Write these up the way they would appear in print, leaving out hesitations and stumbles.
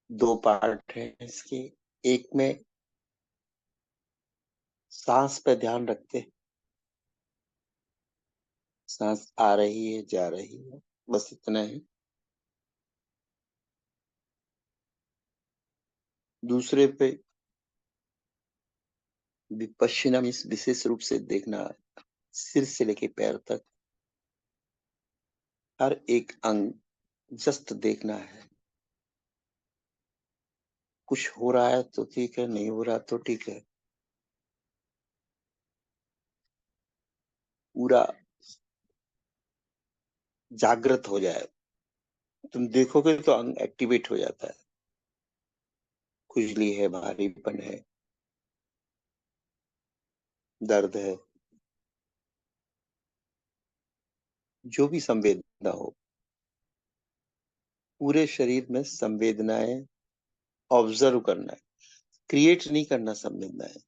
दो पार्ट है इसके। एक में सांस पे ध्यान रखते, सांस आ रही है जा रही है, बस इतना ही। दूसरे पे विपश्यना में विशेष रूप से देखना, सिर से लेके पैर तक हर एक अंग जस्ट देखना है। कुछ हो रहा है तो ठीक है, नहीं हो रहा तो ठीक है। पूरा जागृत हो जाए, तुम देखोगे तो अंग एक्टिवेट हो जाता है। खुजली है, भारीपन है, दर्द है, जो भी संवेदना हो, पूरे शरीर में संवेदनाएं ऑब्जर्व करना है, क्रिएट नहीं करना संवेदनाएं।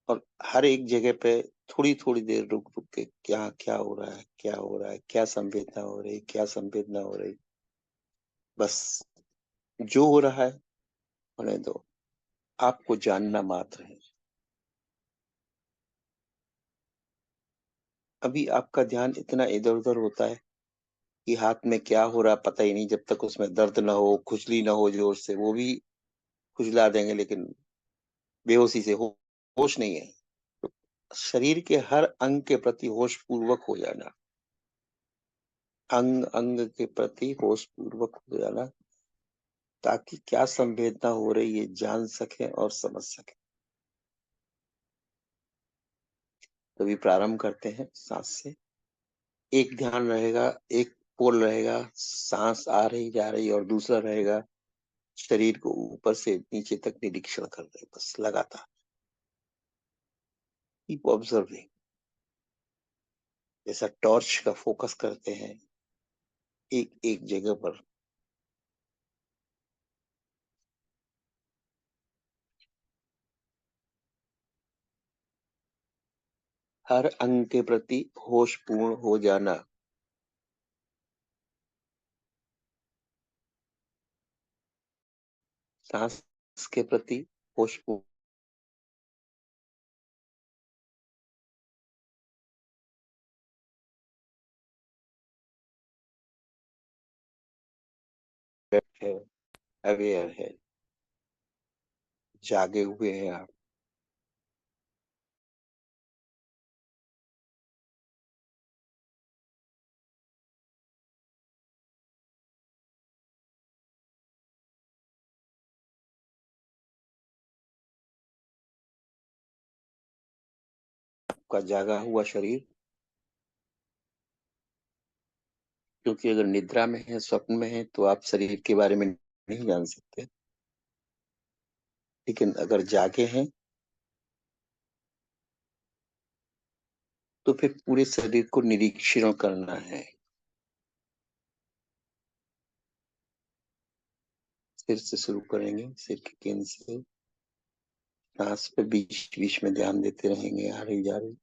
और हर एक जगह पे थोड़ी थोड़ी देर रुक रुक के क्या क्या हो रहा है, क्या हो रहा है, क्या संवेदना हो रही, क्या संवेदना हो रही। बस जो हो रहा है होने दो, आपको जानना मात्र है। अभी आपका ध्यान इतना इधर उधर होता है कि हाथ में क्या हो रहा पता ही नहीं, जब तक उसमें दर्द ना हो, खुजली ना हो जोर से। वो भी खुजला देंगे लेकिन बेहोशी से होश नहीं है। तो शरीर के हर अंग के प्रति होश पूर्वक हो जाना, अंग अंग के प्रति होश पूर्वक हो जाना, ताकि क्या संवेदना हो रही है जान सके और समझ सके। तभी प्रारंभ करते हैं सांस से। एक ध्यान रहेगा, एक पोल रहेगा, सांस आ रही जा रही, और दूसरा रहेगा शरीर को ऊपर से नीचे तक निरीक्षण कर रहे, बस लगातार कीप ऑब्जर्विंग। जैसा टॉर्च का फोकस करते हैं एक एक जगह पर। हर अंग के प्रति होश पूर्ण हो जाना, सांस के प्रति होश पूर्ण है, अवेयर है, जागे हुए हैं आप। आपका जागा हुआ शरीर, क्योंकि अगर निद्रा में है, स्वप्न में है, तो आप शरीर के बारे में नहीं जान सकते। लेकिन अगर जागे हैं तो फिर पूरे शरीर को निरीक्षण करना है। सिर से शुरू करेंगे, सिर के केंद्र से सांस पे बीच बीच में ध्यान देते रहेंगे, आ रही जा रही।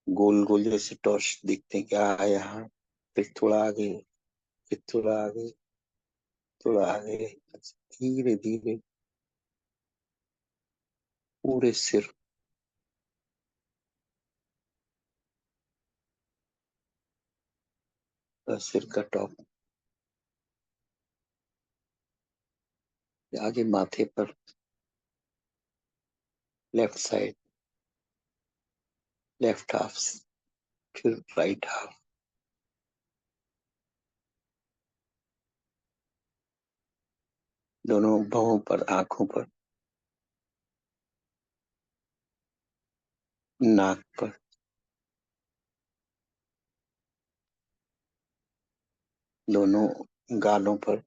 गोल गोल जैसे टॉर्च दिखते हैं, क्या है यहाँ, फिर थोड़ा आगे, फिर थोड़ा आगे, थोड़ा आगे, धीरे धीरे पूरे सिर, सिर का टॉप, आगे माथे पर, लेफ्ट साइड, लेफ्ट हाफ, फिर राइट हाफ, दोनों भवों पर, आंखों पर, नाक पर, दोनों गालों पर,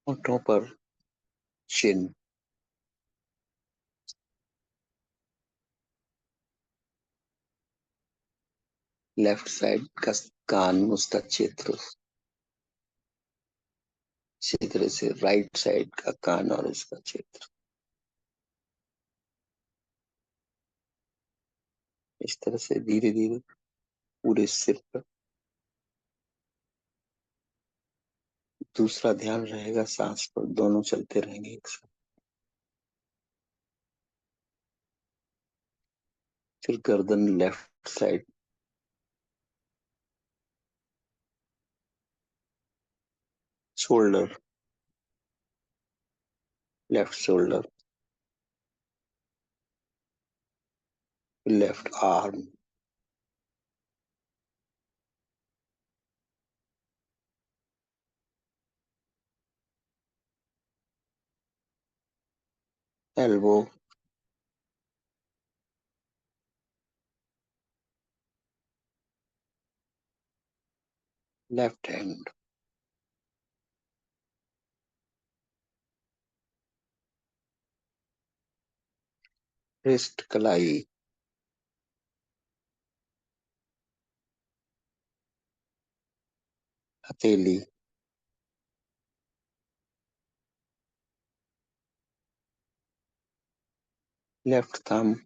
होठों पर, चिन, लेफ्ट साइड का कान, उसका क्षेत्र, क्षेत्र से राइट साइड का कान और उसका क्षेत्र। इस तरह से धीरे धीरे पूरे सिर पर। दूसरा ध्यान रहेगा सांस पर, दोनों चलते रहेंगे एक साथ। फिर गर्दन left side, shoulder, left shoulder, left arm, elbow, left hand, wrist, कलाई, हथेली, left thumb,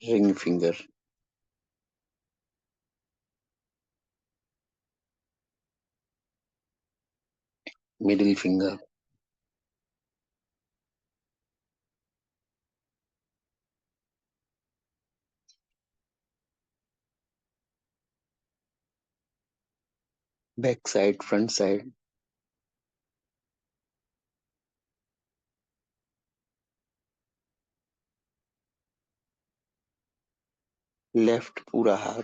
ring finger, middle finger, back side, front side, left पूरा हाथ,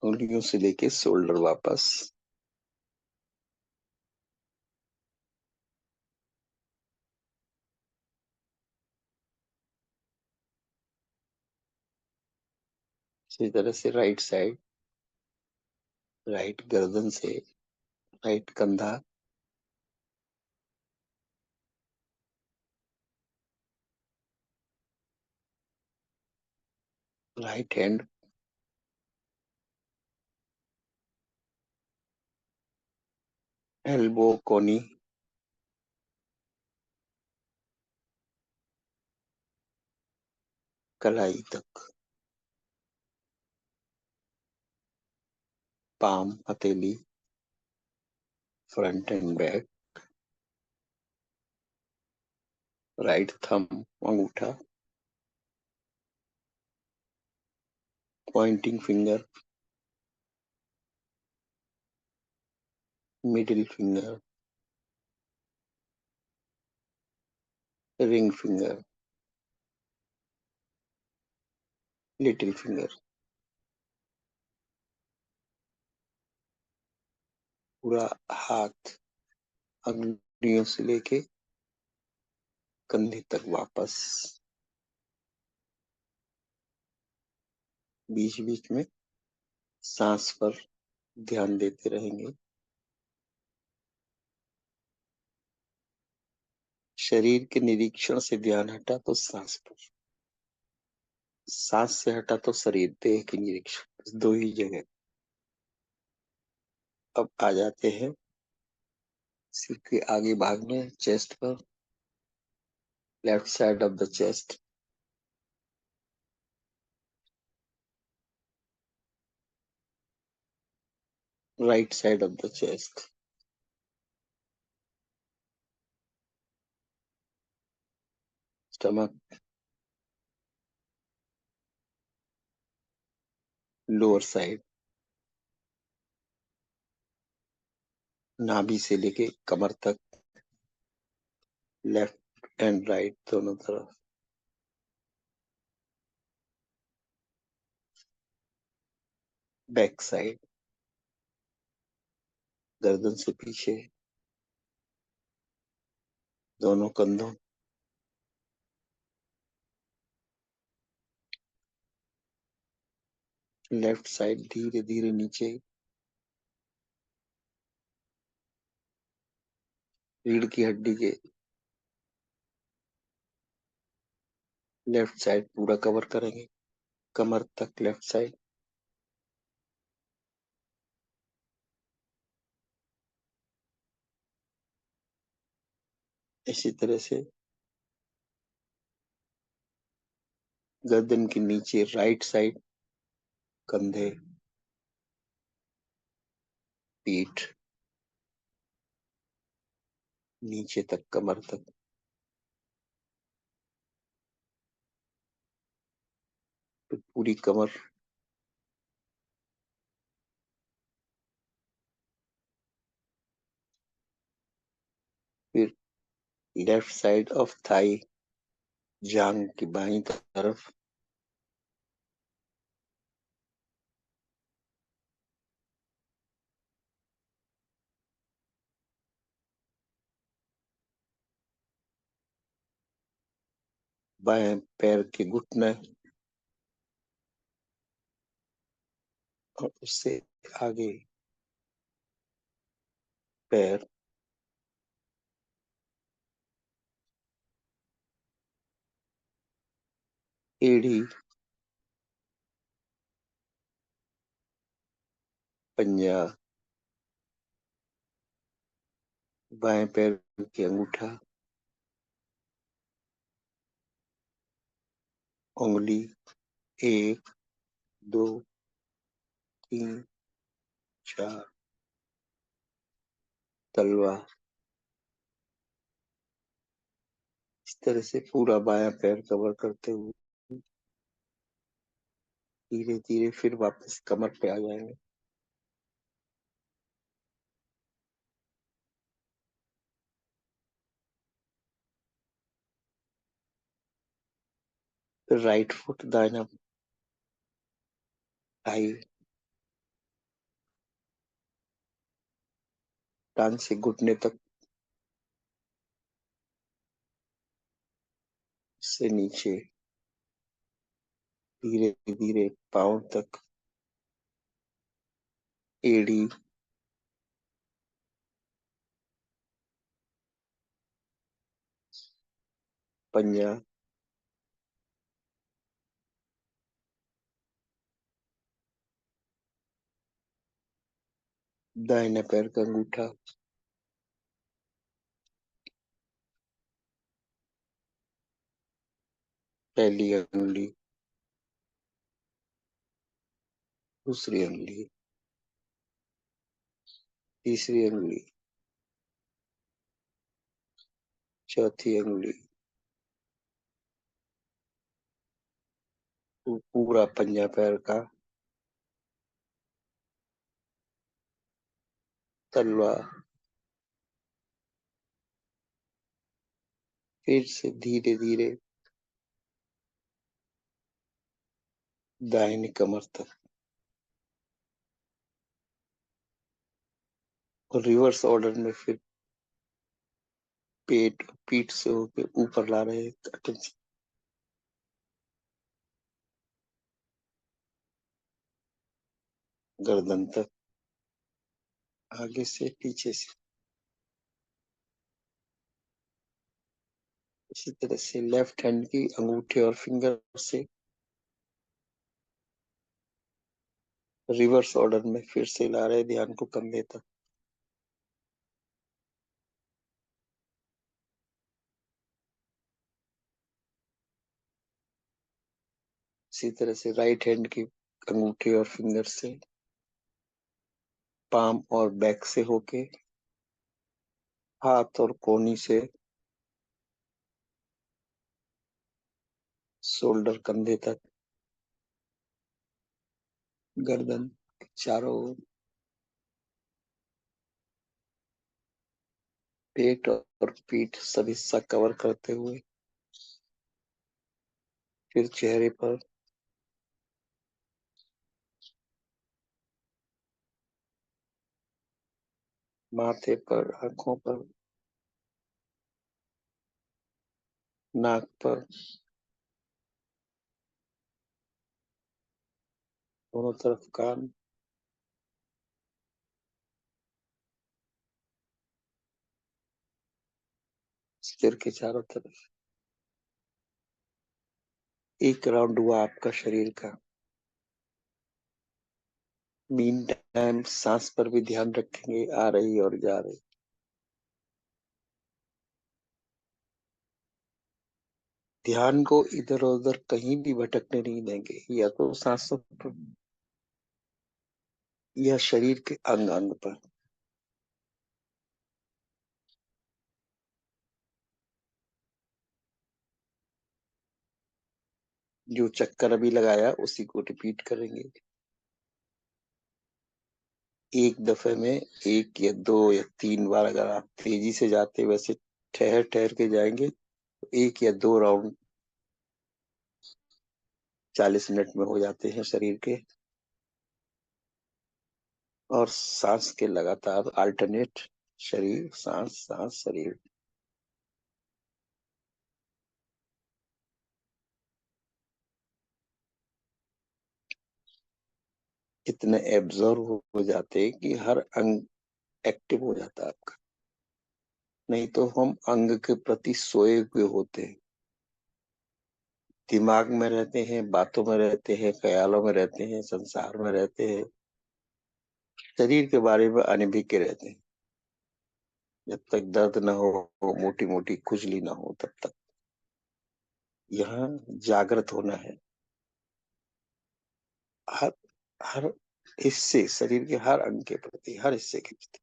उंगलियों से लेके शोल्डर वापस, इसी तरह से राइट साइड, राइट गर्दन से राइट कंधा, राइट हैंड, एल्बो, कोनी, कलाई तक, पाम, हथेली, front and back, right thumb, अंगूठा, pointing finger, middle finger, ring finger, little finger, पूरा हाथ अंगुलियों से लेके कंधे तक वापस, बीच बीच में सांस पर ध्यान देते रहेंगे। शरीर के निरीक्षण से ध्यान हटा तो सांस पर, सांस से हटा तो शरीर, देह के निरीक्षण, दो ही जगह। अब आ जाते हैं सिर के आगे भाग में, चेस्ट पर, left side of the chest, right side of the chest, stomach, lower side, नाभि से लेके कमर तक, लेफ्ट एंड राइट दोनों तरफ, बैक साइड, गर्दन से पीछे, दोनों कंधों, लेफ्ट साइड धीरे धीरे नीचे, रीढ़ की हड्डी के लेफ्ट साइड पूरा कवर करेंगे, कमर तक लेफ्ट साइड, इसी तरह से गर्दन के नीचे राइट साइड, कंधे, पीठ, नीचे तक, कमर तक, फिर पूरी कमर, फिर लेफ्ट साइड ऑफ थाई, जांग की बाईं तरफ, बाएं पैर के घुटने और उससे आगे पैर, एड़ी, पंजा, बाएं पैर की अंगूठा, उंगली, 1, 2, 3, 4, तलवा। इस तरह से पूरा बायां पैर कवर करते हुए धीरे धीरे फिर वापस कमर पे आ जाएंगे। फिर राइट फुट दाहिना ढाई, टांग से घुटने तक से नीचे, धीरे धीरे पांव तक, एड़ी, पंजा, दाहिने पैर का अंगूठा, पहली अंगुली, दूसरी अंगुली, तीसरी अंगुली, चौथी अंगुली, पूरा पंजा पैर का, तलवा। फिर से धीरे धीरे दाहिनी कमर तक, और रिवर्स ऑर्डर में फिर पेट, पीठ से होके ऊपर ला रहे हैं, गर्दन तक, आगे से पीछे से। इसी तरह से लेफ्ट हैंड की अंगूठे और फिंगर से रिवर्स ऑर्डर में फिर से ला रहे ध्यान को कंधे तक। इसी तरह से राइट हैंड की अंगूठे और फिंगर से पाम और बैक से होके हाथ और कोहनी से शोल्डर, कंधे तक, गर्दन के चारों ओर, पेट और पीठ सब हिस्सा कवर करते हुए फिर चेहरे पर, माथे पर, आंखों पर, नाक पर, दोनों तरफ कान, सिर के चारों तरफ। एक राउंड हुआ आपका शरीर का। मीन टाइम सांस पर भी ध्यान रखेंगे, आ रही और जा रही। ध्यान को इधर उधर कहीं भी भटकने नहीं देंगे, या तो सांसों पर या शरीर के अंग अंग पर। जो चक्कर अभी लगाया उसी को रिपीट करेंगे। एक दफे में एक या दो या तीन बार, अगर आप तेजी से जाते वैसे ठहर ठहर के जाएंगे तो एक या दो राउंड 40 मिनट में हो जाते हैं शरीर के। और सांस के लगातार अल्टरनेट, शरीर सांस सांस शरीर। इतने एब्जॉर्व हो जाते हैं कि हर अंग एक्टिव हो जाता है आपका। नहीं तो हम अंग के प्रति सोए हुए होते हैं, दिमाग में रहते हैं, बातों में रहते हैं, ख्यालों में रहते हैं, संसार में रहते हैं, शरीर के बारे में अनभिज्ञ रहते हैं। जब तक दर्द न हो, मोटी मोटी खुजली ना हो, तब तक यहाँ जागृत होना है। हर हर हिस्से, शरीर के हर अंग के प्रति, हर हिस्से के प्रति।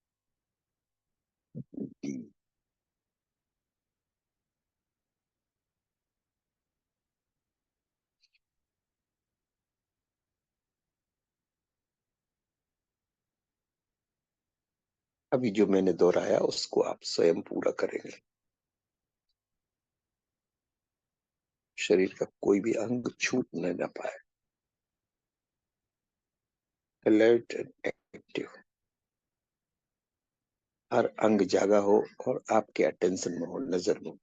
अभी जो मैंने दोहराया उसको आप स्वयं पूरा करेंगे। शरीर का कोई भी अंग छूट न ना पाए। अलर्ट एंड एक्टिव, हर अंग जागा हो और आपके अटेंशन में हो, नजर में हो।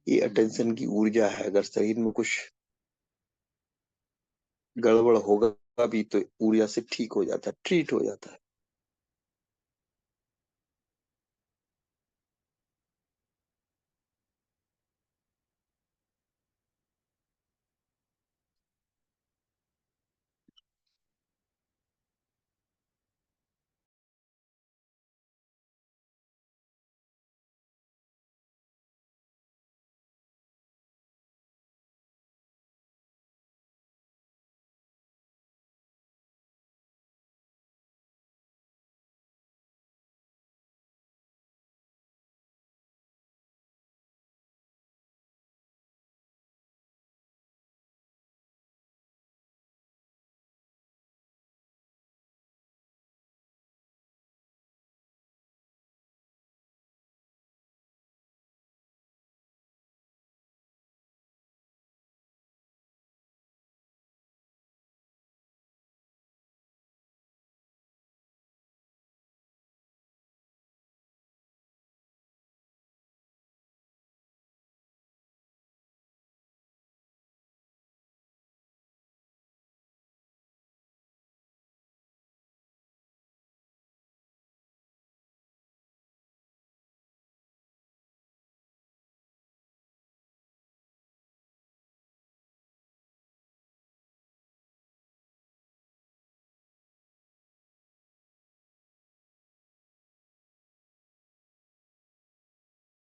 ये अटेंशन की ऊर्जा है। अगर शरीर में कुछ गड़बड़ होगा भी तो ऊर्जा से ठीक हो जाता है, ट्रीट हो जाता है।